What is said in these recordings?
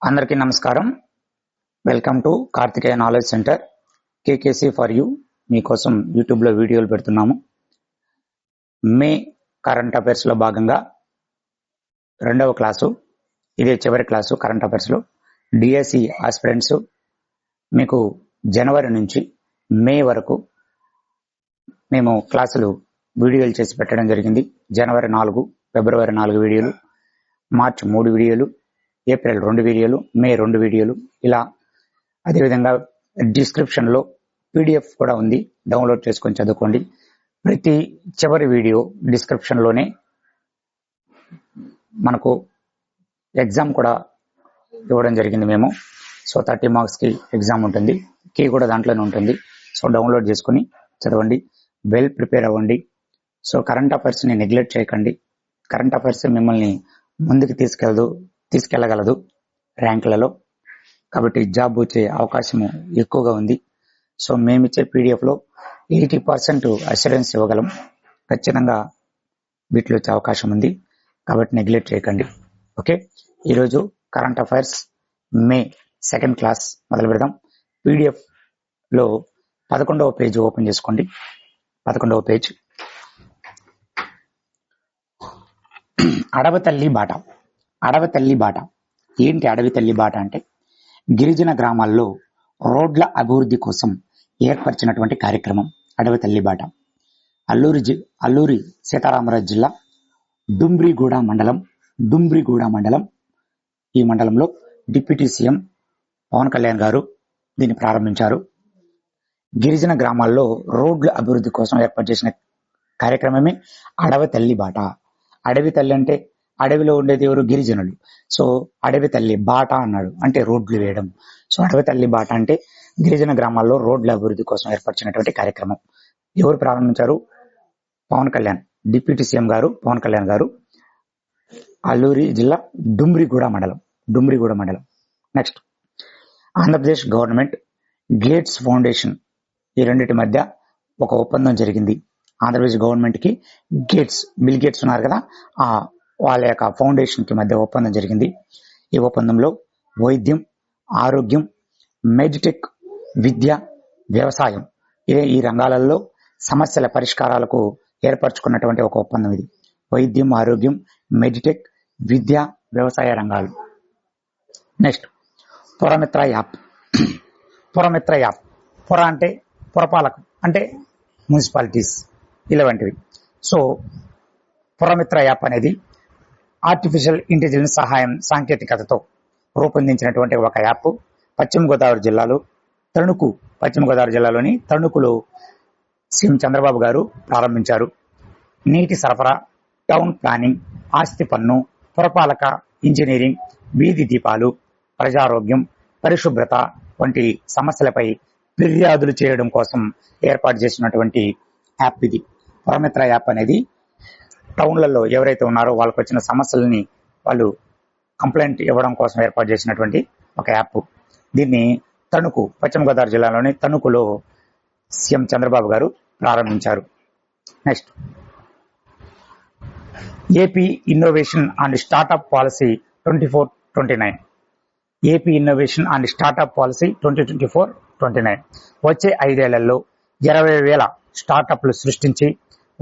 అందరికీ నమస్కారం. Welcome to Karthikeya knowledge centre KKC for you. మీకోసం యూట్యూబ్లో వీడియోలు పెడుతున్నాము. మే కరెంట్ అఫైర్స్లో భాగంగా రెండవ క్లాసు, ఇదే చివరి క్లాసు కరెంట్ అఫైర్స్లో. డిఎస్సి ఆస్పిరెంట్స్ మీకు జనవరి నుంచి మే వరకు మేము క్లాసులు వీడియోలు చేసి పెట్టడం జరిగింది. జనవరి 4, ఫిబ్రవరి 4 వీడియోలు, మార్చి 3 వీడియోలు, ఏప్రిల్ 2 వీడియోలు, మే 2 వీడియోలు, ఇలా. అదేవిధంగా డిస్క్రిప్షన్లో పీడిఎఫ్ కూడా ఉంది, డౌన్లోడ్ చేసుకొని చదువుకోండి. ప్రతి చివరి వీడియో డిస్క్రిప్షన్లోనే మనకు ఎగ్జామ్ కూడా ఇవ్వడం జరిగింది మేము. సో 30 మార్క్స్కి ఎగ్జామ్ ఉంటుంది, కీ కూడా దాంట్లోనే ఉంటుంది. సో డౌన్లోడ్ చేసుకుని చదవండి, వెల్ ప్రిపేర్ అవ్వండి. సో కరెంట్ అఫైర్స్ని నెగ్లెక్ట్ చేయకండి. కరెంట్ అఫైర్స్ మిమ్మల్ని ముందుకు తీసుకెళ్ళగలదు ర్యాంకులలో, కాబట్టి జాబ్ వచ్చే అవకాశము ఎక్కువగా ఉంది. సో మేమిచ్చే పీడిఎఫ్లో 80% అష్యూరెన్స్ ఇవ్వగలం. ఖచ్చితంగా వీటిలో వచ్చే అవకాశం ఉంది, కాబట్టి నెగ్లెక్ట్ చేయకండి. ఓకే, ఈరోజు current affairs May 2nd class మొదలు పెడదాం. పీడిఎఫ్లో 11వ పేజ్ ఓపెన్ చేసుకోండి. 11వ పేజ్, అడవి తల్లి బాట. ఏంటి అడవి తల్లి బాట అంటే, గిరిజన గ్రామాల్లో రోడ్ల అభివృద్ధి కోసం ఏర్పరిచినటువంటి కార్యక్రమం అడవి తల్లి బాట. అల్లూరి సీతారామరాజు జిల్లా డుమ్రిగూడ మండలం. ఈ మండలంలో డిప్యూటీ సీఎం పవన్ కళ్యాణ్ గారు దీన్ని ప్రారంభించారు. గిరిజన గ్రామాల్లో రోడ్ల అభివృద్ధి కోసం ఏర్పాటు చేసిన కార్యక్రమమే అడవి తల్లి బాట. అడవి తల్లి అంటే అడవిలో ఉండేది ఎవరు? గిరిజనులు. సో అడవి తల్లి బాట అన్నాడు అంటే రోడ్లు వేయడం. సో అడవి తల్లి బాట అంటే గిరిజన గ్రామాల్లో రోడ్ల అభివృద్ధి కోసం ఏర్పరిచినటువంటి కార్యక్రమం. ఎవరు ప్రారంభించారు? పవన్ కళ్యాణ్, డిప్యూటీ సీఎం గారు పవన్ కళ్యాణ్ గారు. అల్లూరి జిల్లా డుమ్రిగూడ మండలం. Next, Andhra Pradesh government gates foundation, ఈ రెండింటి మధ్య ఒక ఒప్పందం జరిగింది. ఆంధ్రప్రదేశ్ గవర్నమెంట్కి బిల్ గేట్స్ ఉన్నారు కదా, వాళ్ళ యొక్క ఫౌండేషన్కి మధ్య ఒప్పందం జరిగింది. ఈ ఒప్పందంలో వైద్యం, ఆరోగ్యం, మెడిటెక్, విద్య, వ్యవసాయం, ఈ రంగాలలో సమస్యల పరిష్కారాలకు ఏర్పరచుకున్నటువంటి ఒక ఒప్పందం ఇది. వైద్యం, ఆరోగ్యం, మెడిటెక్, విద్య, వ్యవసాయ రంగాలు. Next, Puramitra app. పుర అంటే పురపాలకం, అంటే మున్సిపాలిటీస్ ఇలా వంటివి. సో పురమిత్ర యాప్ అనేది ఆర్టిఫిషియల్ ఇంటెలిజెన్స్ సాంకేతికతతో రూపొందించినటువంటి ఒక యాప్. పశ్చిమ గోదావరి జిల్లాలోని తణుకులో సీఎం చంద్రబాబు గారు ప్రారంభించారు. నీటి సరఫరా, టౌన్ ప్లానింగ్, ఆస్తి పన్ను, పురపాలక, ఇంజనీరింగ్, వీధి దీపాలు, ప్రజారోగ్యం, పరిశుభ్రత వంటి సమస్యలపై ఫిర్యాదులు చేయడం కోసం ఏర్పాటు చేసినటువంటి యాప్ ఇది. పురమిత్ర యాప్ అనేది టౌన్లలో ఎవరైతే ఉన్నారో వాళ్ళకు వచ్చిన సమస్యలని వాళ్ళు కంప్లైంట్ ఇవ్వడం కోసం ఏర్పాటు చేసినటువంటి ఒక యాప్. దీన్ని పశ్చిమ గోదావరి జిల్లాలోని తణుకులో సీఎం చంద్రబాబు గారు ప్రారంభించారు. Next, AP innovation and startup policy 24-29. AP innovation and startup policy 2024-29 వచ్చే 5 ఏళ్లలో 20,000 స్టార్టప్లు సృష్టించి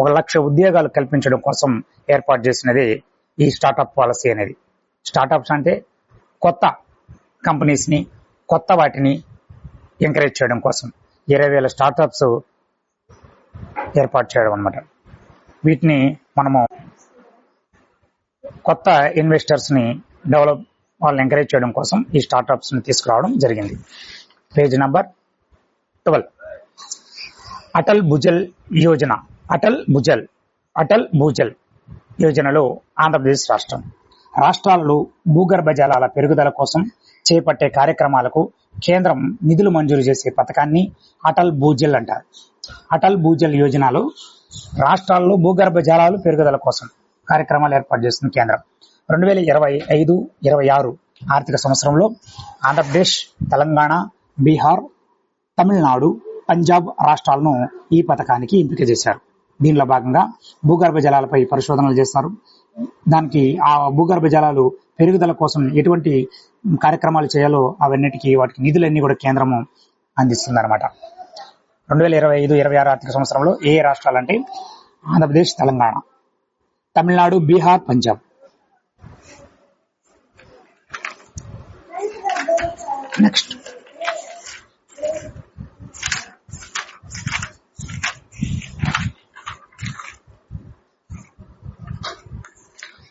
1,00,000 ఉద్యోగాలు కల్పించడం కోసం ఏర్పాటు చేసినది ఈ స్టార్టప్ పాలసీ అనేది. స్టార్టప్స్ అంటే కొత్త కంపెనీస్ని, కొత్త వాటిని ఎంకరేజ్ చేయడం కోసం 20,000 స్టార్టప్స్ ఏర్పాటు చేయడం అన్నమాట. వీటిని మనము కొత్త ఇన్వెస్టర్స్ని వాళ్ళని ఎంకరేజ్ చేయడం కోసం ఈ స్టార్టప్స్ని తీసుకురావడం జరిగింది. పేజ్ నెంబర్ 12, అటల్ భూజల్ యోజనలో ఆంధ్రప్రదేశ్ రాష్ట్రాలలో భూగర్భ జలాల పెరుగుదల కోసం చేపట్టే కార్యక్రమాలకు కేంద్రం నిధులు మంజూరు చేసే పథకాన్ని అటల్ భూజల్ అంటారు. అటల్ భూజల్ యోజనలో రాష్ట్రాల్లో భూగర్భ జలాలు పెరుగుదల కోసం కార్యక్రమాలు ఏర్పాటు చేస్తుంది కేంద్రం. 2025-26 ఆర్థిక సంవత్సరంలో ఆంధ్రప్రదేశ్, తెలంగాణ, బీహార్, తమిళనాడు, పంజాబ్ రాష్ట్రాలను ఈ పథకానికి ఎంపిక చేశారు. దీనిలో భాగంగా భూగర్భ జలాలపై పరిశోధనలు చేస్తారు. దానికి ఆ భూగర్భ జలాలు పెరుగుదల కోసం ఎటువంటి కార్యక్రమాలు చేయాలో అవన్నిటికీ వాటికి నిధులన్నీ కూడా కేంద్రము అందిస్తుంది అనమాట. 2025-26 ఆర్థిక సంవత్సరంలో ఏ రాష్ట్రాలు అంటే ఆంధ్రప్రదేశ్, తెలంగాణ, తమిళనాడు, బీహార్, పంజాబ్. నెక్స్ట్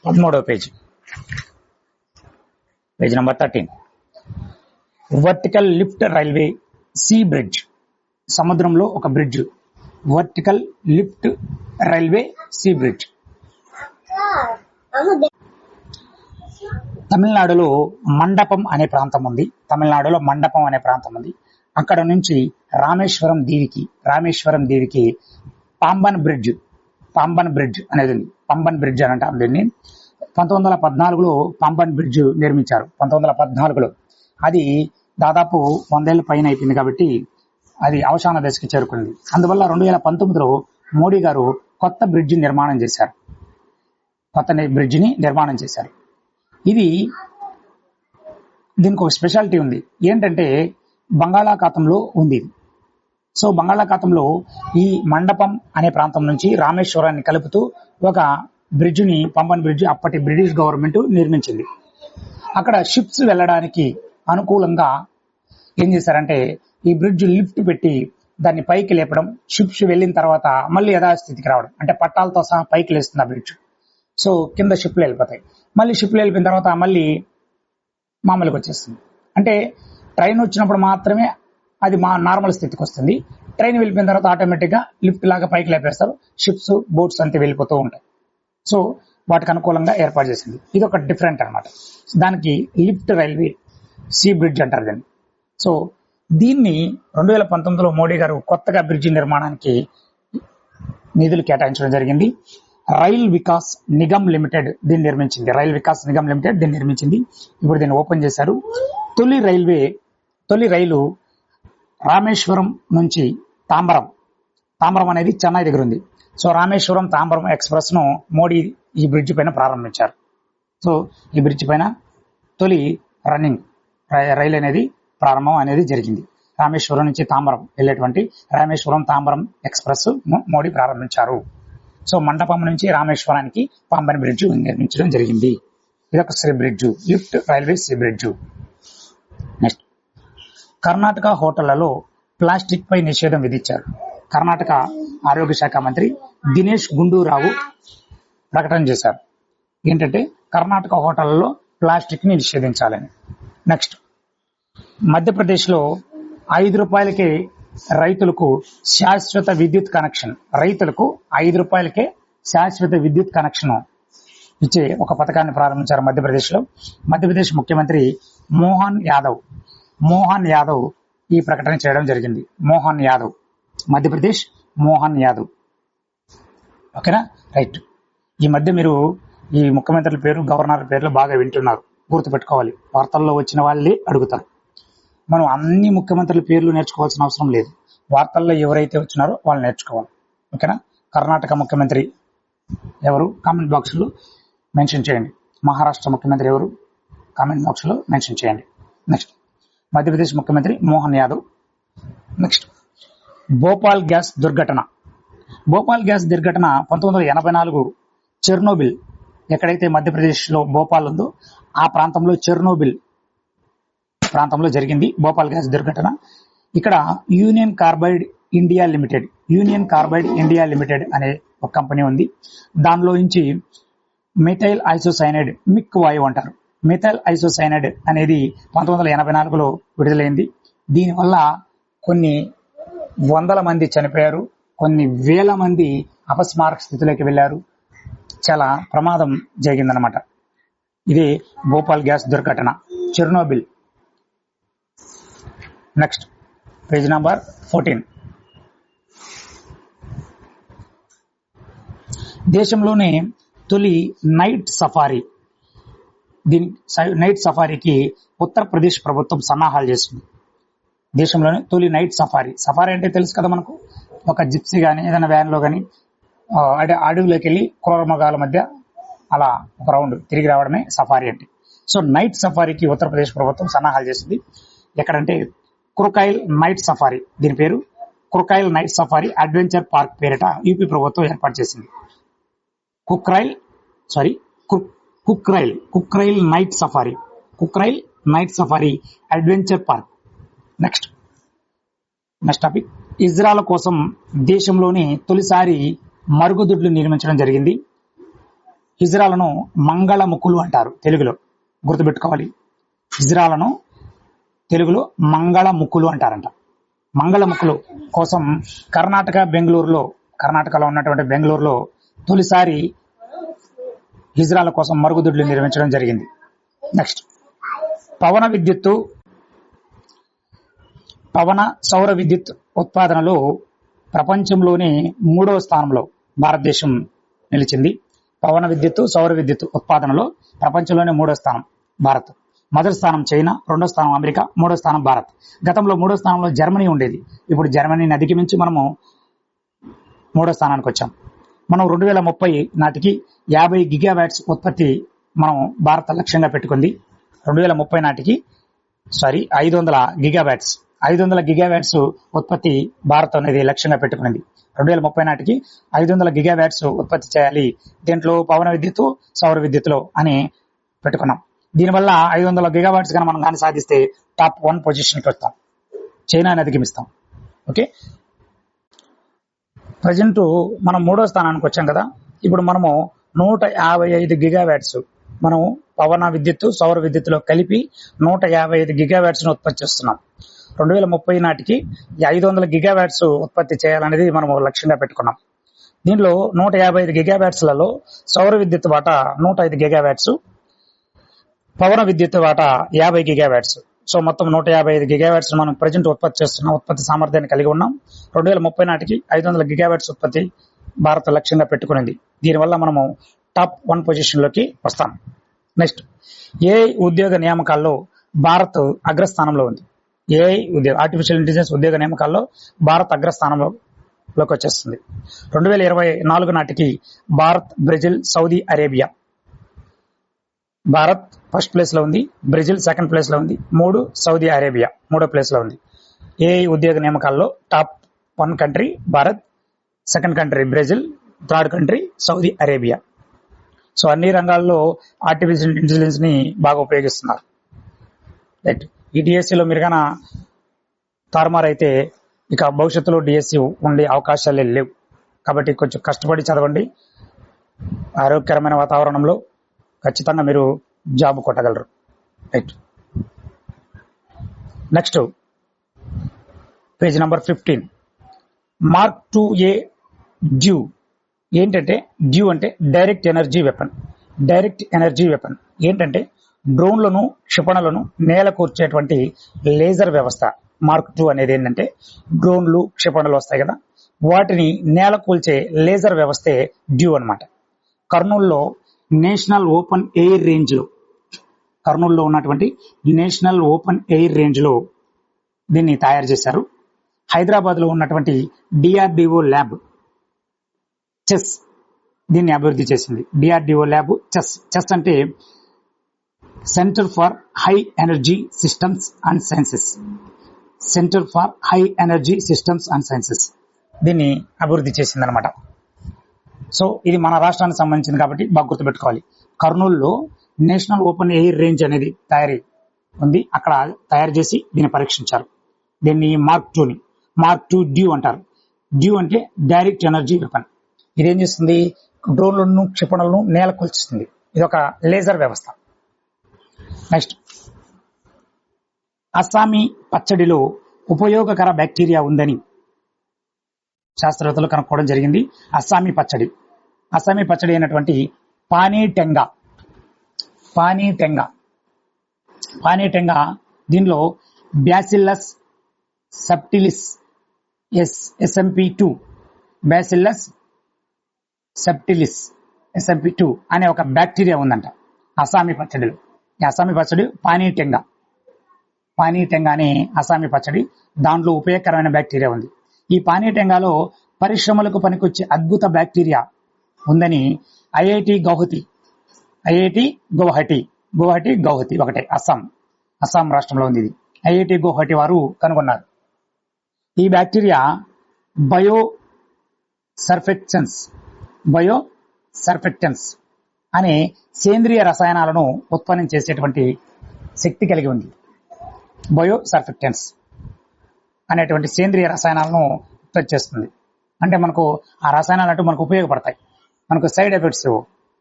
13వ పేజీ, page number 13. Vertical lift railway sea bridge. సముద్రంలో ఒక bridge, vertical lift railway sea bridge. తమిళనాడులో మండపం అనే ప్రాంతం ఉంది. అక్కడ నుంచి రామేశ్వరం దీవికి పాంబన్ బ్రిడ్జ్ అనేది ఉంది. పంబన్ బ్రిడ్జ్ అని అంటాం దీన్ని. 1914లో పంబన్ బ్రిడ్జ్ నిర్మించారు. 1914లో అది దాదాపు 100 ఏళ్ల పైన అయిపోయింది కాబట్టి అది అవసాన దశకి చేరుకుంది. అందువల్ల 2019లో మోడీ గారు కొత్త బ్రిడ్జిని నిర్మాణం చేశారు. దీనికి ఒక స్పెషాలిటీ ఉంది. ఏంటంటే బంగాళాఖాతంలో ఉంది. సో బంగాళాఖాతంలో ఈ మండపం అనే ప్రాంతం నుంచి రామేశ్వరాన్ని కలుపుతూ ఒక బ్రిడ్జిని, పంబన్ బ్రిడ్జ్ అప్పటి బ్రిటిష్ గవర్నమెంట్ నిర్మించింది. అక్కడ షిప్స్ వెళ్ళడానికి అనుకూలంగా ఏం చేశారంటే ఈ బ్రిడ్జ్ లిఫ్ట్ పెట్టి దాన్ని పైకి లేపడం, షిప్స్ వెళ్ళిన తర్వాత మళ్ళీ యథాస్థితికి రావడం, అంటే పట్టాలతో సహా పైకి లేస్తుంది ఆ బ్రిడ్జ్. సో కింద షిప్లు వెళ్ళిపోతాయి. మళ్ళీ షిప్లు వెళ్ళిపోయిన తర్వాత మళ్ళీ మామూలుగా వచ్చేస్తుంది. అంటే ట్రైన్ వచ్చినప్పుడు మాత్రమే అది నార్మల్ స్థితికి వస్తుంది. ట్రైన్ వెళ్ళిపోయిన తర్వాత ఆటోమేటిక్గా లిఫ్ట్ లాగా పైకి లేపేస్తారు. షిప్స్, బోట్స్ అంతా వెళ్ళిపోతూ ఉంటాయి. సో వాటికి అనుకూలంగా ఏర్పాటు చేసింది. ఇది ఒక డిఫరెంట్ అనమాట. దానికి లిఫ్ట్ రైల్వే సీ బ్రిడ్జ్ అంటారు దీన్ని. సో దీన్ని 2019లో మోడీ గారు కొత్తగా బ్రిడ్జి నిర్మాణానికి నిధులు కేటాయించడం జరిగింది. రైల్ వికాస్ నిగమ్ లిమిటెడ్ దీన్ని నిర్మించింది. ఇప్పుడు దీన్ని ఓపెన్ చేశారు. తొలి రైలు రామేశ్వరం నుంచి తాంబరం అనేది చెన్నై దగ్గర ఉంది. సో రామేశ్వరం తాంబరం ఎక్స్ప్రెస్ ను మోడీ ఈ బ్రిడ్జ్ పైన ప్రారంభించారు. సో ఈ బ్రిడ్జ్ పైన తొలి రన్నింగ్ రైలు అనేది ప్రారంభం అనేది జరిగింది. రామేశ్వరం నుంచి తాంబరం వెళ్ళేటువంటి రామేశ్వరం తాంబరం ఎక్స్ప్రెస్ మోడీ ప్రారంభించారు. సో మండపం నుంచి రామేశ్వరానికి పంబన్ బ్రిడ్జ్ నిర్మించడం జరిగింది. ఇదొక sea bridge, lift railway sea bridge. Next, Karnataka హోటళ్లలో ప్లాస్టిక్ పై నిషేధం విధించారు. కర్ణాటక ఆరోగ్య శాఖ మంత్రి దినేష్ గుండూరావు ప్రకటన చేశారు. ఏంటంటే కర్ణాటక హోటళ్లలో ప్లాస్టిక్ ని నిషేధించాలని. నెక్స్ట్, మధ్యప్రదేశ్లో 5 రూపాయలకే రైతులకు శాశ్వత విద్యుత్ కనెక్షన్. రైతులకు 5 రూపాయలకే శాశ్వత విద్యుత్ కనెక్షన్ ఇచ్చే ఒక పథకాన్ని ప్రారంభించారు మధ్యప్రదేశ్లో. మధ్యప్రదేశ్ ముఖ్యమంత్రి మోహన్ యాదవ్ ఈ ప్రకటన చేయడం జరిగింది. మధ్యప్రదేశ్ మోహన్ యాదవ్. ఓకేనా, రైట్. ఈ మధ్య మీరు ఈ ముఖ్యమంత్రుల పేరు, గవర్నర్ల పేర్లు బాగా వింటున్నారు, గుర్తుపెట్టుకోవాలి. వార్తల్లో వచ్చిన వాళ్ళే అడుగుతారు. మనం అన్ని ముఖ్యమంత్రుల పేర్లు నేర్చుకోవాల్సిన అవసరం లేదు. వార్తల్లో ఎవరైతే వచ్చినారో వాళ్ళు నేర్చుకోవాలి. ఓకేనా. కర్ణాటక ముఖ్యమంత్రి ఎవరు కామెంట్ బాక్స్ లో మెన్షన్ చేయండి. మహారాష్ట్ర ముఖ్యమంత్రి ఎవరు కామెంట్ బాక్స్ లో మెన్షన్ చేయండి. నెక్స్ట్, మధ్యప్రదేశ్ ముఖ్యమంత్రి మోహన్ యాదవ్. నెక్స్ట్, భోపాల్ గ్యాస్ దుర్ఘటన. 1984 చెర్నోబిల్, ఎక్కడైతే మధ్యప్రదేశ్ లో భోపాల్ ఉందో ఆ ప్రాంతంలో చెర్నోబిల్ ప్రాంతంలో జరిగింది భోపాల్ గ్యాస్ దుర్ఘటన. ఇక్కడ యూనియన్ కార్బైడ్ ఇండియా లిమిటెడ్ అనే ఒక కంపెనీ ఉంది. దానిలో నుంచి మిథైల్ ఐసోసైనైడ్, మిక్ వాయువు అంటారు. మిథైల్ ఐసోసైనైడ్ అనేది 1984లో విడుదలైంది. దీనివల్ల కొన్ని వందల మంది చనిపోయారు, కొన్ని వేల మంది అపస్మారక స్థితిలోకి వెళ్లారు. చాలా ప్రమాదం జరిగిందనమాట. ఇది భోపాల్ గ్యాస్ దుర్ఘటన, చెర్నోబిల్. Next, page number 14. దేశంలోనే తొలి నైట్ సఫారీకి ఉత్తరప్రదేశ్ ప్రభుత్వం సన్నాహాలు చేసింది. దేశంలోనే తొలి నైట్ సఫారీ అంటే తెలుసు కదా మనకు. ఒక జిప్సీ కానీ ఏదైనా వ్యాన్ లో కానీ అడవిలోకి వెళ్ళి క్రూర మృగాల మధ్య అలా ఒక రౌండ్ తిరిగి రావడమే సఫారీ అంటే. సో నైట్ సఫారీకి ఉత్తరప్రదేశ్ ప్రభుత్వం సన్నాహాలు చేసింది. ఎక్కడంటే క్రొకైల్ నైట్ సఫారీ, దీని పేరు Kukrail night safari adventure park పేరిట యూపీ ప్రభుత్వం ఏర్పాటు చేసింది. Kukrail night safari adventure park. Next topic, Israel కోసం దేశంలోనే తొలిసారి మరుగుదొడ్లు నిర్మించడం జరిగింది. ఇజ్రాయెల్ను మంగళముఖులు అంటారు తెలుగులో, గుర్తుపెట్టుకోవాలి. ఇజ్రాయెల్ను తెలుగులో మంగళముఖులు అంటారంట. మంగళముఖులు కోసం కర్ణాటకలో ఉన్నటువంటి బెంగళూరులో తొలిసారి ఇజ్రాయెల్ కోసం మరుగుదొడ్లు నిర్మించడం జరిగింది. నెక్స్ట్ పవన సౌర విద్యుత్ ఉత్పాదనలో ప్రపంచంలోనే 3వ స్థానంలో భారతదేశం నిలిచింది. పవన విద్యుత్ సౌర విద్యుత్ ఉత్పాదనలో ప్రపంచంలోనే 3వ స్థానం భారత్. మొదటి స్థానం చైనా, 2వ స్థానం అమెరికా, 3వ స్థానం భారత్. గతంలో 3వ స్థానంలో జర్మనీ ఉండేది. ఇప్పుడు జర్మనీని అధిగమించి మనము 3వ స్థానానికి వచ్చాం. మనం 2030 నాటికి 50 గిగావాట్స్ ఉత్పత్తి మనం భారత్ లక్ష్యంగా పెట్టుకుంది. 2030 నాటికి 500 గిగావాట్స్ ఉత్పత్తి భారత్ అనేది లక్ష్యంగా పెట్టుకున్నది. 2030 నాటికి 500 గిగావాట్స్ ఉత్పత్తి చేయాలి. దీంట్లో పవన విద్యుత్ సౌర విద్యుత్తులో అని పెట్టుకున్నాం. దీనివల్ల 500 గిగావాట్స్ కానీ మనం కానీ సాధిస్తే టాప్ 1 పొజిషన్కి వస్తాం, చైనాని అధిగమిస్తాం. ఓకే, ప్రజెంట్ మనం 3వ స్థానానికి వచ్చాం కదా. ఇప్పుడు మనము 155 గిగావాట్స్ మనం పవన విద్యుత్ సౌర విద్యుత్తులో కలిపి 155 గిగావాట్స్ ఉత్పత్తి చేస్తున్నాం. 2030 నాటికి 500 గిగావాట్స్ ఉత్పత్తి చేయాలనేది మనం లక్ష్యంగా పెట్టుకున్నాం. దీనిలో 155 గిగావాట్స్లలో సౌర విద్యుత్ వాటా 105 గిగావాట్స్, పవన విద్యుత్ వాటా 50 గిగావాట్స్. సో మొత్తం 155 గిగావాట్స్ మనం ప్రజెంట్ ఉత్పత్తి చేస్తున్నాం, ఉత్పత్తి సామర్థ్యాన్ని కలిగి ఉన్నాం. 2030 నాటికి 500 గిగావాట్స్ ఉత్పత్తి భారత్ లక్ష్యంగా పెట్టుకునింది. దీనివల్ల మనము టాప్ 1 పొజిషన్లోకి వస్తాం. నెక్స్ట్, ఏఐ ఉద్యోగ నియామకాల్లో భారత్ అగ్రస్థానంలో ఉంది. ఆర్టిఫిషియల్ ఇంటెలిజెన్స్ ఉద్యోగ నియామకాల్లో భారత్ అగ్రస్థానంలోకి వచ్చేస్తుంది. 2024 నాటికి Bharat, Brazil, Saudi Arabia, Bharat first place లో ఉంది, బ్రెజిల్ సెకండ్ ప్లేస్ లో ఉంది, సౌదీ అరేబియా 3వ ప్లేస్ లో ఉంది. ఏఐ ఉద్యోగ నియామకాల్లో top 1 country Bharat, second country Brazil, third country Saudi Arabia. So అన్ని రంగాల్లో ఆర్టిఫిషియల్ ఇంటెలిజెన్స్ ని బాగా ఉపయోగిస్తున్నారు. రైట్, ఈ డిఎస్సిలో మీరు కన్నా తారుమారైతే ఇక భవిష్యత్తులో డిఎస్సి ఉండే అవకాశాలే లేవు. కాబట్టి కొంచెం కష్టపడి చదవండి. ఆరోగ్యకరమైన వాతావరణంలో ఖచ్చితంగా మీరు జాబ్ కొట్టగలరు. Right, next page number 15, mark 2A డ్యూ. ఏంటంటే డ్యూ అంటే డైరెక్ట్ ఎనర్జీ వెపన్. ఏంటంటే డ్రోన్లను, క్షిపణులను నేల కూర్చేటువంటి లేజర్ వ్యవస్థ. మార్క్ 2 అనేది ఏంటంటే డ్రోన్లు, క్షిపణులు వస్తాయి కదా, వాటిని నేల కూల్చే లేజర్ వ్యవస్థే డ్యూ అనమాట. కర్నూలులో కర్నూలులో ఉన్నటువంటి నేషనల్ ఓపెన్ ఎయిర్ రేంజ్ లో దీన్ని తయారు చేశారు. హైదరాబాద్ లో ఉన్నటువంటి డిఆర్డిఓ ల్యాబ్ చెస్ దీన్ని అభివృద్ధి చేసింది. డిఆర్డిఓ ల్యాబ్ చెస్ అంటే centre for high energy systems and sciences దీన్ని అభివృద్ధి చేసింది అనమాట. సో ఇది మన రాష్ట్రానికి సంబంధించింది కాబట్టి బాగా గుర్తుపెట్టుకోవాలి. కర్నూలులో నేషనల్ ఓపెన్ ఎయిర్ రేంజ్ అనేది తయారీ ఉంది, అక్కడ తయారు చేసి దీన్ని పరీక్షించారు. దీన్ని మార్క్ 2 డ్యూ అంటారు. డ్యూ అంటే డైరెక్ట్ ఎనర్జీ వెపన్. ఇదేం చేస్తుంది, డ్రోన్లను, క్షిపణులను నేల కూల్చిస్తుంది. ఇది ఒక లేజర్ వ్యవస్థ. నెక్స్ట్, అస్సామీ పచ్చడిలో ఉపయోగకర బ్యాక్టీరియా ఉందని శాస్త్రవేత్తలు కనుక్కోవడం జరిగింది. అస్సామీ పచ్చడి అయినటువంటి పానీటెంగా దీనిలో బ్యాసిల్లస్ సబ్టిలిస్ SMP2 అనే ఒక బ్యాక్టీరియా ఉందంట అస్సామీ పచ్చడిలో. ఈ అస్సామీ పచ్చడి పానీటెంగా అనే అస్సామీ పచ్చడి, దాంట్లో ఉపయోగకరమైన బ్యాక్టీరియా ఉంది. ఈ పానీటెంగాలో పరిశ్రమలకు పనికొచ్చే అద్భుత బ్యాక్టీరియా ఉందని ఐఐటి గౌహతి ఐఐటి గౌహటి, గౌహతి ఒకటే, అస్సాం రాష్ట్రంలో ఉంది ఇది. ఐఐటి గౌహటి వారు కనుగొన్నారు. ఈ బ్యాక్టీరియా బయో సర్ఫెక్టెన్స్ అనే సేంద్రియ రసాయనాలను ఉత్పన్నం చేసేటువంటి శక్తి కలిగి ఉంది. బయో సర్ఫెక్టెన్స్ అనేటువంటి సేంద్రియ రసాయనాలను ఉత్పత్తి చేస్తుంది. అంటే మనకు ఆ రసాయనాలు అంటూ మనకు ఉపయోగపడతాయి, మనకు సైడ్ ఎఫెక్ట్స్.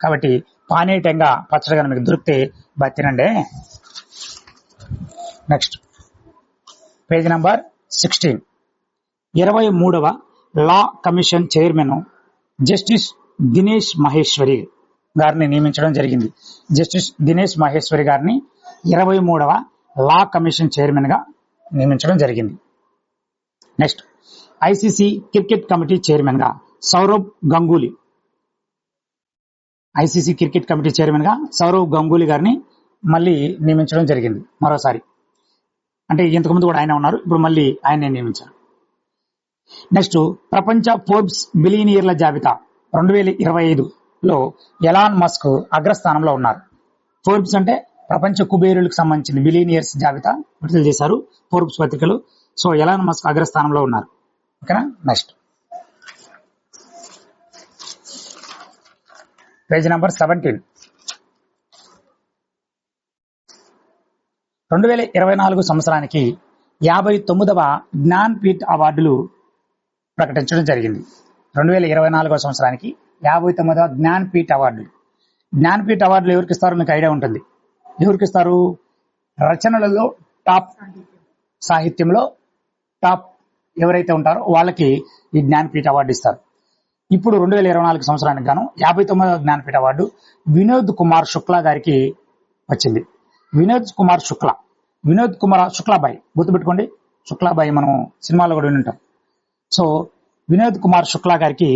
కాబట్టి పానీయంగా పచ్చడిగా మీకు దొరికితే బాగా తినండి. Next page number 16. 23వ law commission chairman justice Dinesh Maheshwari గారిని నియమించడం జరిగింది. జస్టిస్ దినేష్ మహేశ్వరి గారిని 23వ లా కమిషన్ చైర్మన్ గా నియమించడం జరిగింది. Next ICC cricket committee chairman గా Sourav Ganguly, ICC cricket committee chairman గా సౌరవ్ గంగూలీ గారిని మళ్ళీ నియమించడం జరిగింది మరోసారి. అంటే ఇంతకుముందు కూడా ఆయన ఉన్నారు, ఇప్పుడు మళ్ళీ ఆయన్ని నియమించారు. నెక్స్ట్ ప్రపంచ ఫోర్బ్స్ బిలియనీర్ల జాబితా 2025లో ఎలాన్ మస్క్ అగ్రస్థానంలో ఉన్నారు. ఫోర్బ్స్ అంటే ప్రపంచ కుబేరులకు సంబంధించిన బిలియనియర్స్ జాబితా విడుదల చేశారు ఫోర్బ్స్ పత్రికలు. సో ఎలాన్ మస్క్ అగ్రస్థానంలో ఉన్నారు. ఓకేనా. Next page number 17. 2024 సంవత్సరానికి 59వ జ్ఞాన్పీఠ్ అవార్డులు ప్రకటించడం జరిగింది. 2024 సంవత్సరానికి 59వ జ్ఞాన్పీఠ్ అవార్డులు. జ్ఞాన్పీఠ్ అవార్డులు ఎవరికి ఇస్తారో మీకు ఐడియా ఉంటుంది. ఎవరికి ఇస్తారు? రచనలలో టాప్, సాహిత్యంలో టాప్ ఎవరైతే ఉంటారో వాళ్ళకి ఈ జ్ఞాన్పీఠ్ అవార్డు ఇస్తారు. ఇప్పుడు 2024 సంవత్సరానికి గాను 59వ జ్ఞాన్పీఠ్ అవార్డు వినోద్ కుమార్ శుక్లా గారికి వచ్చింది. వినోద్ కుమార్ శుక్లాబాయ్, గుర్తుపెట్టుకోండి, శుక్లాబాయ్ మనం సినిమాలో కూడా వింటాం. సో వినోద్ కుమార్ శుక్లా గారికి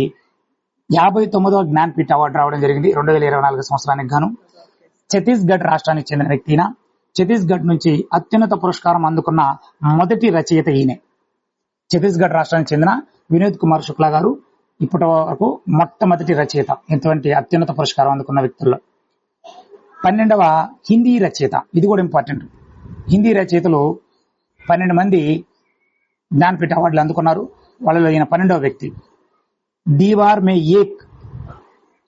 59వ జ్ఞాన్పీఠ్ అవార్డు రావడం జరిగింది 2024 సంవత్సరానికి గాను. ఛత్తీస్గఢ్ రాష్ట్రానికి చెందిన వ్యక్తిన, ఛత్తీస్గఢ్ నుంచి అత్యున్నత పురస్కారం అందుకున్న మొదటి రచయిత ఈయనే. ఛత్తీస్గఢ్ రాష్ట్రానికి చెందిన వినోద్ కుమార్ శుక్లా గారు ఇప్పటి వరకు మొట్టమొదటి రచయిత ఇటువంటి అత్యున్నత పురస్కారం అందుకున్న వ్యక్తుల్లో. 12వ హిందీ రచయిత, ఇది కూడా ఇంపార్టెంట్. హిందీ రచయితలు 12 మంది జ్ఞాన్పీఠ్ అవార్డులు అందుకున్నారు. వాళ్ళలో ఈయన 12వ వ్యక్తి. దీవార్ మే ఏక్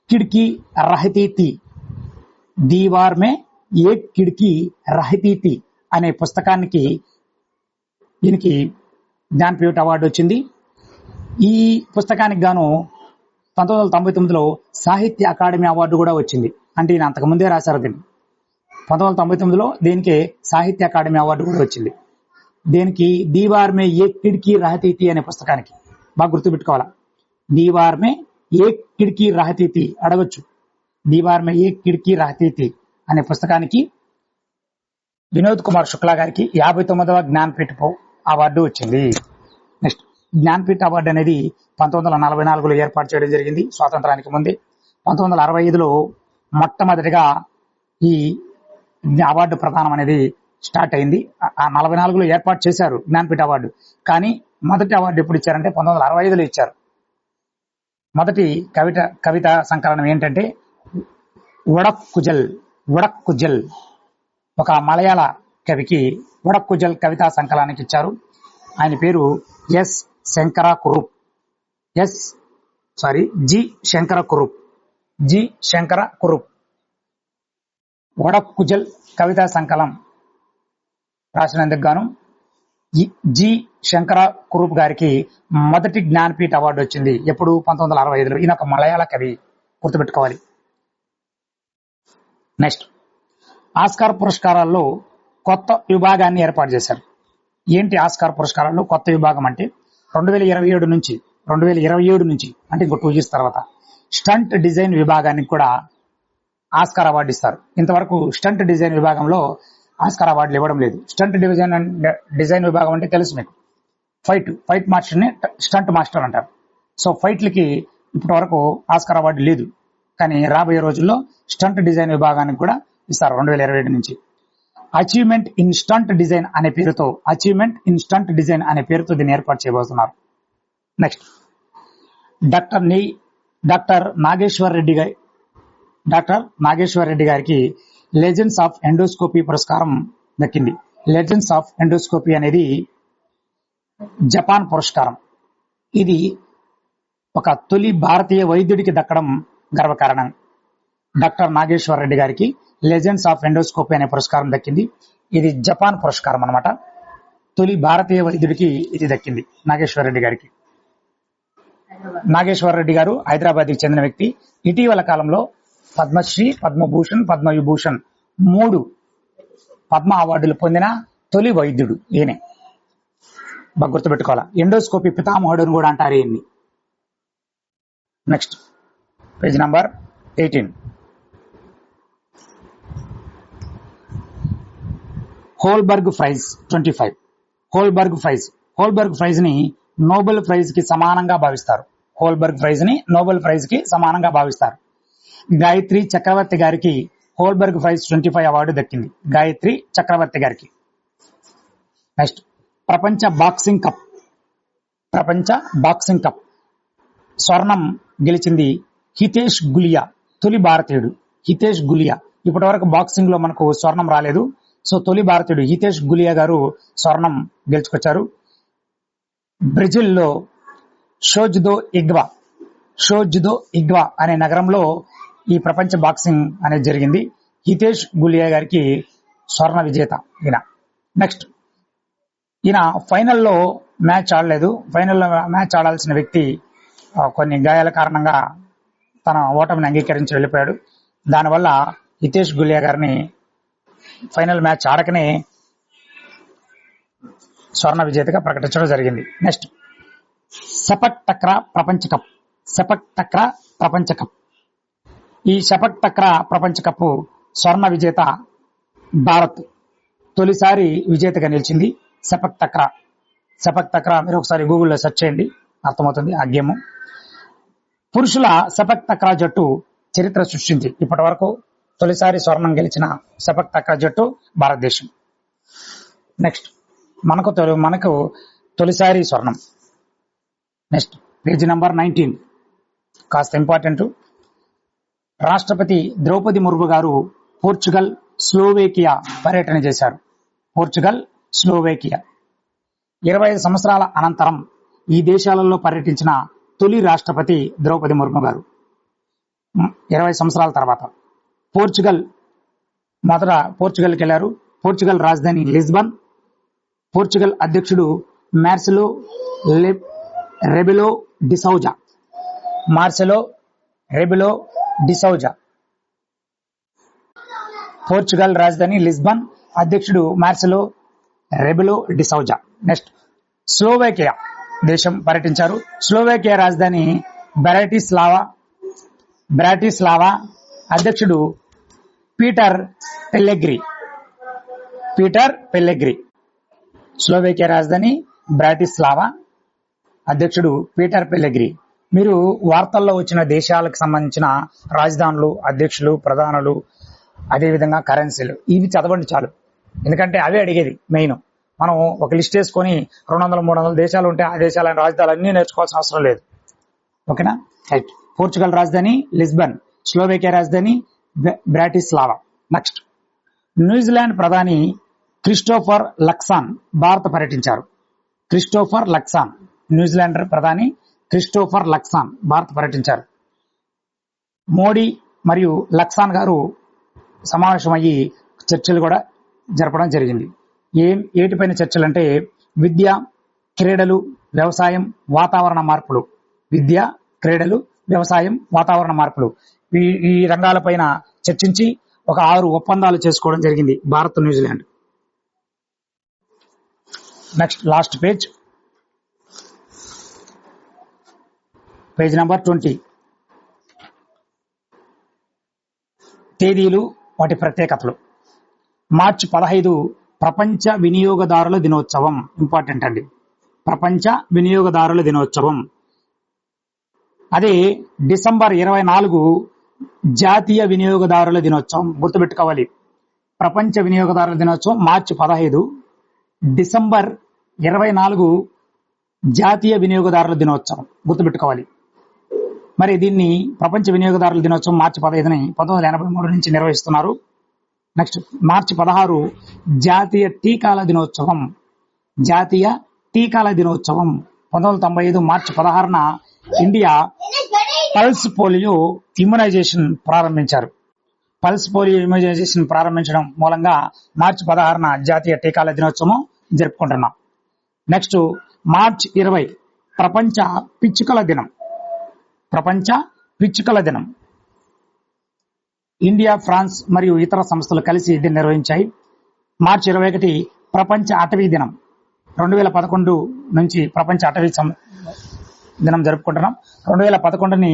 కిడ్కీ రహతీ థీ, దీవార్ మే ఏక్ కిడ్కీ రహతీ థీ అనే పుస్తకానికి ఈయనకి జ్ఞాన్పీఠ్ అవార్డు వచ్చింది. ఈ పుస్తకానికి గాను 1999లో సాహిత్య అకాడమీ అవార్డు కూడా వచ్చింది. అంటే ఈయన అంతకుముందే రాశారు దీన్ని. 1999లో దీనికి సాహిత్య అకాడమీ అవార్డు కూడా వచ్చింది. దేనికి? దీవార్ మే ఏక్ కిడ్కీ రహతీ థీ అనే పుస్తకానికి. బాగా గుర్తుపెట్టుకోవాలా. దీవార్ మే ఏక్ కిడ్కీ రహతీ థీ అడగొచ్చు. దీవార్ మే ఏక్ కిడ్కీ రహతీ థీ అనే పుస్తకానికి వినోద్ కుమార్ శుక్లా గారికి 59వ జ్ఞాన్పీఠ్ అవార్డు వచ్చింది. నెక్స్ట్ జ్ఞాన్పీఠ్ అవార్డు అనేది 1944లో ఏర్పాటు చేయడం జరిగింది, స్వాతంత్రానికి ముందే. 1965లో మొట్టమొదటిగా ఈ అవార్డు ప్రదానం అనేది స్టార్ట్ అయింది. ఆ 44లో ఏర్పాటు చేశారు జ్ఞాన్పీఠ్ అవార్డు. కానీ మొదటి అవార్డు ఎప్పుడు ఇచ్చారంటే 1965లో ఇచ్చారు. మొదటి కవిత సంకలనం ఏంటంటే ఉడక్కుజల్, ఒక మలయాళ కవికి ఉడక్కుజల్ కవితా సంకలనానికి ఇచ్చారు. ఆయన పేరు జి శంకర కురుప్. ఉడక్కుజల్ కవితా సంకలం రాసినందుకు గాను జి శంకర కురుప్ గారికి మొదటి జ్ఞాన్పీఠ్ అవార్డు వచ్చింది. ఎప్పుడు? 1965లో. ఈయన ఒక మలయాళ కవి, గుర్తుపెట్టుకోవాలి. నెక్స్ట్ ఆస్కార్ పురస్కారాల్లో కొత్త విభాగాన్ని ఏర్పాటు చేశారు. ఏంటి ఆస్కార్ పురస్కారాల్లో కొత్త విభాగం అంటే 2027 నుంచి అంటే ఇంకో 2 years తర్వాత స్టంట్ డిజైన్ విభాగానికి కూడా ఆస్కార్ అవార్డు ఇస్తారు. ఇంతవరకు స్టంట్ డిజైన్ విభాగంలో ఆస్కార్ అవార్డులు ఇవ్వడం లేదు. స్టంట్ డిజైన్ విభాగం అంటే తెలుసు మీకు, ఫైట్ మాస్టర్ ని స్టంట్ మాస్టర్ అంటారు. సో ఫైట్లకి ఇప్పటి వరకు ఆస్కార్ అవార్డు లేదు. కానీ రాబోయే రోజుల్లో స్టంట్ డిజైన్ విభాగానికి కూడా ఇస్తారు 2027 నుంచి. అచీవ్మెంట్ ఇన్ స్టంట్ డిజైన్ అనే పేరుతో దీన్ని ఏర్పాటు చేయబోతున్నారు. Next doctor Nageshwar Reddy doctor Nageshwar Reddy గారికి లెజెండ్స్ ఆఫ్ ఎండోస్కోపీ పురస్కారం దక్కింది. లెజెండ్స్ ఆఫ్ ఎండోస్కోపీ అనేది జపాన్ పురస్కారం. ఇది ఒక తొలి భారతీయ వైద్యుడికి దక్కడం గర్వకారణం. డాక్టర్ నాగేశ్వర్ రెడ్డి గారికి లెజెండ్స్ ఆఫ్ ఎండోస్కోపీ అనే పురస్కారం దక్కింది. ఇది జపాన్ పురస్కారం అన్నమాట. తొలి భారతీయ వైద్యుడికి ఇది దక్కింది నాగేశ్వర్ రెడ్డి గారికి. నాగేశ్వర రెడ్డి గారు హైదరాబాద్కి చెందిన వ్యక్తి. ఇటీవల కాలంలో పద్మశ్రీ, పద్మభూషణ్, పద్మవిభూషణ్ 3 పద్మ అవార్డులు పొందిన తొలి వైద్యుడు ఈయనే. బాగా గుర్తుపెట్టుకోవాలా. ఎండోస్కోపీ పితామహుడు అని కూడా అంటారు ఈయన్ని. Next page number 18. Holberg prize 25. Holberg prize ని నోబెల్ ప్రైజ్ కి సమానంగా భావిస్తారు. హోల్బర్గ్ ప్రైజ్ ని నోబెల్ ప్రైజ్ కి సమానంగా భావిస్తారు. గాయత్రి చక్రవర్తి గారికి హోల్బర్గ్ ప్రైజ్ 25 అవార్డు దక్కింది. గాయత్రి చక్రవర్తి గారికి. నెక్స్ట్ ప్రపంచ బాక్సింగ్ కప్ స్వర్ణం గెలిచింది హితేష్ గులియా, తొలి భారతీయుడు హితేష్ గులియా. ఇప్పటి వరకు బాక్సింగ్ లో మనకు స్వర్ణం రాలేదు. సో తొలి భారతీయుడు హితేష్ గులియా గారు స్వర్ణం గెలుచుకొచ్చారు. బ్రెజిల్లో షోజ్దో ఇగ్వా అనే నగరంలో ఈ ప్రపంచ బాక్సింగ్ అనేది జరిగింది. హితేష్ గులియా గారికి స్వర్ణ విజేత ఈయన. నెక్స్ట్ ఈయన ఫైనల్లో మ్యాచ్ ఆడలేదు. ఫైనల్లో మ్యాచ్ ఆడాల్సిన వ్యక్తి కొన్ని గాయాల కారణంగా తన ఓటమిని అంగీకరించి వెళ్ళిపోయాడు. దానివల్ల హితేష్ గులియా గారిని ఫైనల్ మ్యాచ్ ఆడకనే స్వర్ణ విజేతగా ప్రకటించడం జరిగింది. నెక్స్ట్ సెపక్ టక్రా ప్రపంచ కప్. ఈ సెపక్ టక్రా ప్రపంచ కప్ స్వర్ణ విజేత భారత్ తొలిసారి విజేతగా నిలిచింది. సెపక్ టక్రా మీరు ఒకసారి గూగుల్లో సెర్చ్ చేయండి, అర్థమవుతుంది ఆ గేమ్. పురుషుల సెపక్ టక్రా జట్టు చరిత్ర సృష్టించి ఇప్పటి వరకు తొలిసారి స్వర్ణం గెలిచిన సెపక్ టక్రా జట్టు భారతదేశం. నెక్స్ట్ మనకు తొలిసారి స్వర్ణం. నెక్స్ట్ పేజీ నంబర్ 19 కాస్త ఇంపార్టెంట్. రాష్ట్రపతి ద్రౌపది ముర్ము గారు పోర్చుగల్, స్లోవేకియా పర్యటన చేశారు. 25 సంవత్సరాల అనంతరం ఈ దేశాలలో పర్యటించిన తొలి రాష్ట్రపతి ద్రౌపది ముర్ము గారు. 20 సంవత్సరాల తర్వాత పోర్చుగల్కి వెళ్లారు. పోర్చుగల్ రాజధాని లిస్బన్. పోర్చుగల్ అధ్యక్షుడు మార్సెలో రెబెలో డిసౌజా. పోర్చుగల్ రాజధాని లిస్బన్, అధ్యక్షుడు మార్సెలో రెబెలో డిసౌజా. నెక్స్ట్ స్లోవేకియా దేశం పర్యటించారు. స్లోవేకియా రాజధాని బ్రాటిస్లావా, అధ్యక్షుడు పీటర్ పెల్లెగ్రి. స్లోవేకియా రాజధాని బ్రాటిస్లావా, అధ్యక్షుడు పీటర్ పెల్లెగ్రి. మీరు వార్తల్లో వచ్చిన దేశాలకు సంబంధించిన రాజధానులు, అధ్యక్షులు, ప్రధానులు, అదేవిధంగా కరెన్సీలు ఇవి చదవండి చాలు. ఎందుకంటే అవే అడిగేది మెయిన్. మనం ఒక లిస్ట్ వేసుకొని 200-300 దేశాలు ఉంటే ఆ దేశాల రాజధానులు అన్ని నేర్చుకోవాల్సిన అవసరం లేదు. ఓకేనా? రైట్. పోర్చుగల్ రాజధాని లిస్బన్, స్లోవేకియా రాజధాని బ్రాటిస్లావా. నెక్స్ట్ న్యూజిలాండ్ ప్రధాని క్రిస్టోఫర్ లక్సాన్ భారత్ పర్యటించారు. న్యూజిలాండ్ ప్రధాని క్రిస్టోఫర్ లక్సాన్ భారత్ పర్యటించారు. మోడీ మరియు లక్సాన్ గారు సమావేశమయ్యి చర్చలు కూడా జరపడం జరిగింది. ఏటిపైన చర్చలు అంటే విద్య, క్రీడలు, వ్యవసాయం, వాతావరణ మార్పులు ఈ రంగాలపైన చర్చించి ఒక 6 ఒప్పందాలు చేసుకోవడం జరిగింది Bharat, New Zealand. Next last page number 20. తేదీలు, వాటి ప్రత్యేకతలు. మార్చి 15 ప్రపంచ వినియోగదారుల దినోత్సవం. ఇంపార్టెంట్ అండి, ప్రపంచ వినియోగదారుల దినోత్సవం. అదే డిసెంబర్ 24 జాతీయ వినియోగదారుల దినోత్సవం. గుర్తుపెట్టుకోవాలి. ప్రపంచ వినియోగదారుల దినోత్సవం మార్చి 15, డిసెంబర్ 24 జాతీయ వినియోగదారుల దినోత్సవం. గుర్తుపెట్టుకోవాలి. మరి దీన్ని ప్రపంచ వినియోగదారుల దినోత్సవం మార్చి 15ని 1983 నుంచి నిర్వహిస్తున్నారు. నెక్స్ట్ మార్చి 16 జాతీయ టీకాల దినోత్సవం. జాతీయ టీకాల దినోత్సవం 1995 మార్చి 16న ఇండియా పల్స్ పోలియో ఇమ్యునైజేషన్ ప్రారంభించారు. పల్స్ పోలియో ఇమ్యునైజేషన్ ప్రారంభించడం మూలంగా మార్చి 16న జాతీయ టీకాల దినోత్సవం జరుపుకుంటున్నాం. నెక్స్ట్ మార్చి 20 ప్రపంచ పిచ్చుకల దినం. ప్రపంచ పిచ్చుకల దినం ఇండియా, ఫ్రాన్స్ మరియు ఇతర సంస్థలు కలిసి దీన్ని నిర్వహించాయి. మార్చి 21 ప్రపంచ అటవీ దినం. 2011 నుంచి ప్రపంచ అటవీ దినం జరుపుకుంటున్నాం. 2011ని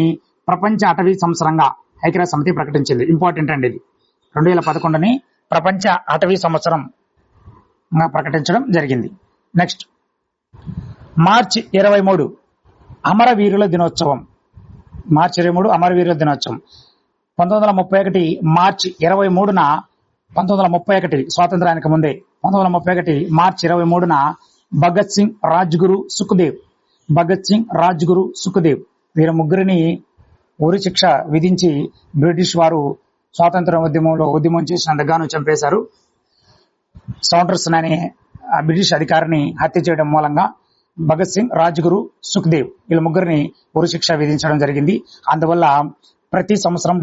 ప్రపంచ అటవీ సంవత్సరంగా ఐక్యరాజ్య సమితి ప్రకటించింది. ఇంపార్టెంట్ అండి ఇది. 2011ని ప్రపంచ అటవీ సంవత్సరం ప్రకటించడం జరిగింది. నెక్స్ట్ మార్చి 23 అమరవీరుల దినోత్సవం. మార్చి 23 అమరవీరుల దినోత్సవం 1931 మార్చి 23న 1931 స్వాతంత్రానికి ముందే 1931 మార్చి 23న భగత్ సింగ్, రాజ్గురు, సుఖ్దేవ్ వీరు ముగ్గురిని ఉరి శిక్ష విధించి బ్రిటిష్ వారు స్వాతంత్ర ఉద్యమం చేసినందుకు గాను చంపేశారు. సౌండర్స్ అనే బ్రిటిష్ అధికారిని హత్య చేయడం మూలంగా భగత్ సింగ్, రాజ్గురు, సుఖ్దేవ్ వీళ్ళ ముగ్గురిని ఉరి శిక్ష విధించడం జరిగింది. అందువల్ల ప్రతి సంవత్సరం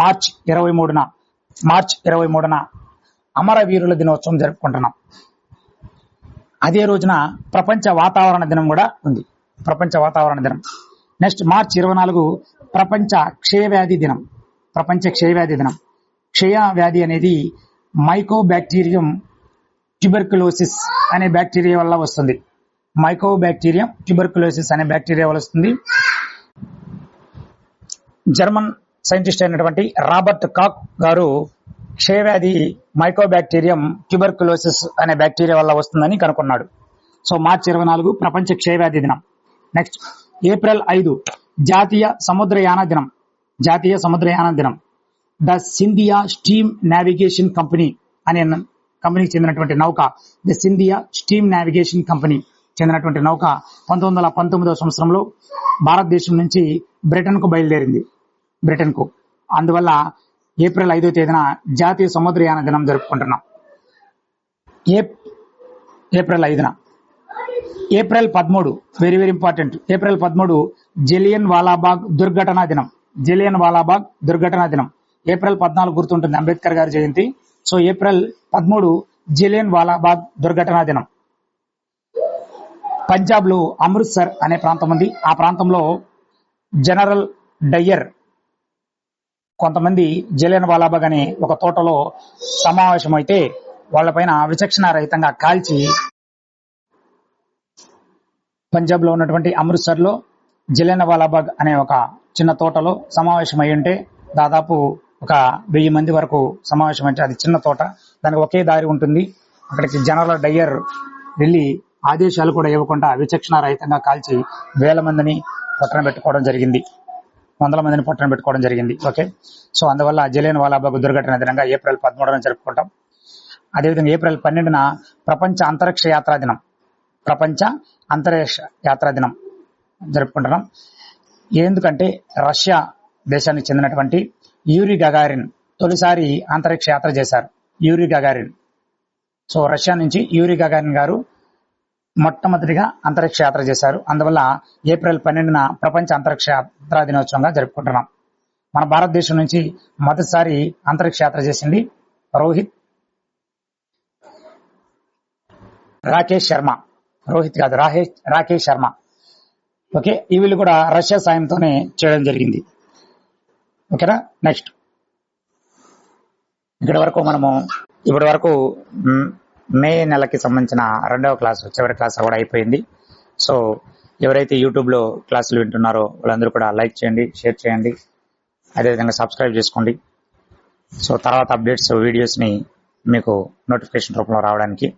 మార్చి 23న అమరవీరుల దినోత్సవం జరుపుకుంటున్నాం. అదే రోజున ప్రపంచ వాతావరణ దినం కూడా ఉంది. ప్రపంచ వాతావరణ దినం. నెక్స్ట్ మార్చి 24 ప్రపంచ క్షయవ్యాధి దినం. ప్రపంచ క్షయవ్యాధి దినం. క్షయవ్యాధి అనేది మైకోబాక్టీరియం ట్యూబెర్కులోసిస్ అనే బ్యాక్టీరియా వల్ల వస్తుంది. మైకోబాక్టీరియం ట్యూబెర్కులోసిస్ అనే బ్యాక్టీరియా వల్ల వస్తుంది. జర్మన్ సైంటిస్ట్ అయినటువంటి రాబర్ట్ కాక్ గారు క్షయవ్యాధి మైకోబాక్టీరియం ట్యూబెర్కులోసిస్ అనే బ్యాక్టీరియా వల్ల వస్తుందని కనుక్కున్నాడు. సో మార్చి 24 ప్రపంచ క్షయవ్యాధి దినం. నెక్స్ట్ ఏప్రిల్ 5 జాతీయ సముద్రయాన దినం. జాతీయ సముద్రయాన దినం. The Scindia steam navigation company అనే కంపెనీకి చెందినటువంటి నౌక, the Scindia steam navigation company చెందినటువంటి నౌక 1919వ సంవత్సరంలో భారతదేశం నుంచి బ్రిటన్కు బయలుదేరింది. అందువల్ల ఏప్రిల్ 5వ తేదీన జాతీయ సముద్రయాన దినం జరుపుకుంటున్నాం. ఏప్రిల్ 5న. April 13 very very important. April 13 Jallianwala Bagh దుర్ఘటనా దినం. జలియన్ వాలాబాగ్ దుర్ఘటనా దినం. ఏప్రిల్ 14 గుర్తుంటుంది, అంబేద్కర్ గారి జయంతి. సో ఏప్రిల్ 13 జలియన్ వాలాబాగ్ దుర్ఘటనా దినం. పంజాబ్ లో అమృత్సర్ అనే ప్రాంతం ఉంది. ఆ ప్రాంతంలో జనరల్ డయ్యర్ కొంతమంది జలియన్ వాలాబాగ్ అనే ఒక తోటలో సమావేశమైతే వాళ్ళపైన విచక్షణ రహితంగా కాల్చి పంజాబ్ లో ఉన్నటువంటి అమృత్సర్ లో జలియన్ వాలాబాగ్ అనే ఒక చిన్న తోటలో సమావేశమై ఉంటే దాదాపు ఒక 1000 మంది వరకు సమావేశం. అంటే అది చిన్న తోట, దానికి ఒకే దారి ఉంటుంది. అక్కడికి జనరల్ డయ్యర్ వెళ్ళి ఆదేశాలు కూడా ఇవ్వకుండా విచక్షణ రహితంగా కాల్చి 1000 మందిని పట్టణ పెట్టుకోవడం జరిగింది. 100 మందిని పట్టణ పెట్టుకోవడం జరిగింది. ఓకే. సో అందువల్ల జలియన్ వాలాబాగ్ దుర్ఘటన దినంగా ఏప్రిల్ 13న జరుపుకుంటాం. అదేవిధంగా ఏప్రిల్ 12న ప్రపంచ అంతరిక్ష యాత్రా దినం. ప్రపంచ అంతరిక్ష యాత్రా దినం జరుపుకుంటున్నాం. ఎందుకంటే రష్యా దేశానికి చెందినటువంటి యూరి గగారిన్ తొలిసారి అంతరిక్ష యాత్ర చేశారు. Yuri Gagarin. సో రష్యా నుంచి యూరి గగారిన్ గారు మొట్టమొదటిగా అంతరిక్ష యాత్ర చేశారు. అందువల్ల ఏప్రిల్ 12న ప్రపంచ అంతరిక్ష యాత్రా దినోత్సవంగా జరుపుకుంటున్నాం. మన భారతదేశం నుంచి మొదటిసారి అంతరిక్ష యాత్ర చేసింది రాకేష్ శర్మ. ఓకే. ఈ వీళ్ళు కూడా రష్యా సాయంతోనే చేయడం జరిగింది. ఓకేనా. నెక్స్ట్ ఇప్పటి వరకు మే నెలకి సంబంధించిన 2వ క్లాసు చివరి క్లాస్ కూడా అయిపోయింది. సో ఎవరైతే యూట్యూబ్లో క్లాసులు వింటున్నారో వాళ్ళందరూ కూడా లైక్ చేయండి, షేర్ చేయండి, అదేవిధంగా సబ్స్క్రైబ్ చేసుకోండి. సో తర్వాత అప్డేట్స్ వీడియోస్ని మీకు నోటిఫికేషన్ రూపంలో రావడానికి.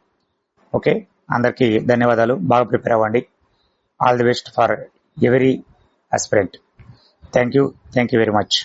ఓకే. అందరికీ ధన్యవాదాలు. బాగా ప్రిపేర్ అవ్వండి. All the best for every aspirant. Thank you very much.